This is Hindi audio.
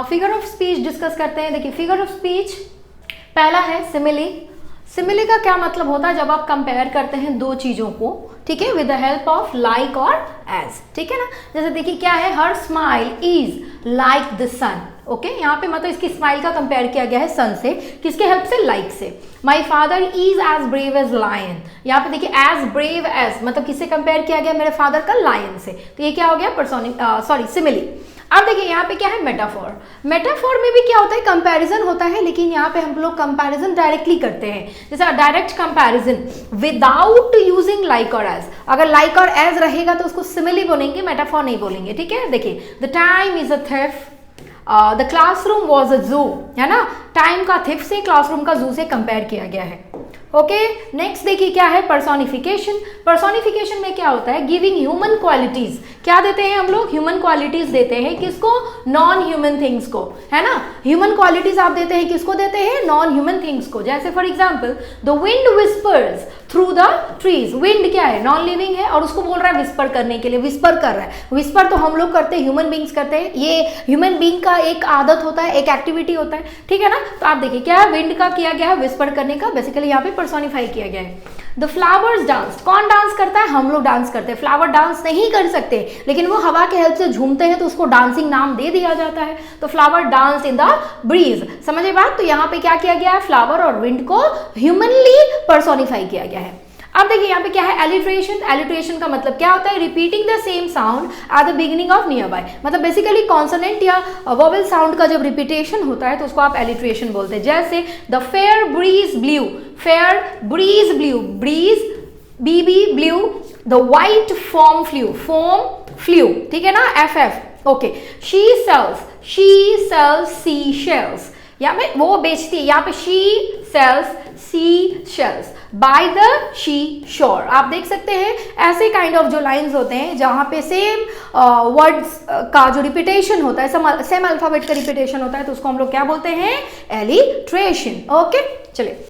फिगर ऑफ स्पीच डिस्कस करते हैं। देखिए फिगर ऑफ स्पीच पहला है सिमिली। सिमिली का क्या मतलब होता है, जब आप कंपेयर करते हैं दो चीजों को, ठीक है, with the help of like और एज, ठीक है ना। जैसे देखिए क्या है, her smile is like the sun, okay, यहाँ पे मतलब इसकी स्माइल का कंपेयर किया गया है सन से, किसके हेल्प से, लाइक से। My father is as brave as lion, यहाँ पे देखिए एज ब्रेव एज मतलब किससे कंपेयर किया गया, मेरे फादर का लायन से, तो ये क्या हो गया सिमिली। अब देखिए यहाँ पे क्या है, मेटाफोर। मेटाफोर में भी क्या होता है, कंपैरिजन होता है, लेकिन यहाँ पे हम लोग कंपैरिजन डायरेक्टली करते हैं, जैसे direct comparison without using like और एज। अगर लाइक और एज रहेगा तो उसको सिमिली बोलेंगे, मेटाफोर नहीं बोलेंगे, ठीक है। देखिए the time is a thief, the classroom was a जू, है ना, टाइम का थिफ से क्लासरूम का जू से कंपेयर किया गया है, ओके। नेक्स्ट देखिए क्या है, पर्सोनिफिकेशन। पर्सोनिफिकेशन में क्या होता है, गिविंग ह्यूमन क्वालिटीज। क्या देते हैं हम लोग, ह्यूमन क्वालिटीज देते हैं, किसको, नॉन ह्यूमन थिंग्स को, है ना। ह्यूमन क्वालिटीज आप देते हैं, किसको देते हैं, नॉन ह्यूमन थिंग्स को। जैसे for example the wind whispers through the trees. Wind क्या है, नॉन लिविंग है, और उसको बोल रहा है विस्पर करने के लिए, विस्पर कर रहा है। विस्पर तो हम लोग करते हैं, ह्यूमन बींग्स करते हैं, ये ह्यूमन बींग का एक आदत होता है, एक एक्टिविटी होता है, ठीक है ना। तो आप देखिए क्या है, विंड का किया गया है विस्पर करने का, बेसिकली यहाँ पे पर्सोनिफाई किया गया है। द फ्लावर्स डांस, कौन डांस करता है, हम लोग डांस करते हैं। फ्लावर डांस नहीं कर सकते, लेकिन वो हवा के हेल्प से झूमते हैं, तो उसको डांसिंग नाम दे दिया जाता है। तो flower dance in the breeze, समझे बात। तो यहाँ पे क्या किया गया है, फ्लावर और विंड को ह्यूमनली पर्सोनिफाई किया गया है। अब देखिए यहाँ पे क्या है, एलिट्रेशन। एलिट्रेशन का मतलब क्या होता है, repeating the same sound at the beginning of near by. मतलब बेसिकली कॉन्सोनेंट या वोवेल साउंड का जब रिपीटेशन होता है तो उसको आप एलिट्रेशन बोलते हैं। जैसे the fair breeze blew, fair breeze blew, breeze बीबी blew, the white foam flew, ठीक है ना, FF, okay. She sells sea shells, यहाँ पे वो बेचती है, यहाँ पे she sells sea shells by the she shore. आप देख सकते हैं ऐसे काइंड ऑफ जो लाइंस होते हैं जहाँ पे सेम वर्ड्स का जो रिपीटेशन होता है, सेम अल्फाबेट का रिपीटेशन होता है, तो उसको हम लोग क्या बोलते हैं, एलिट्रेशन, ओके। चलिए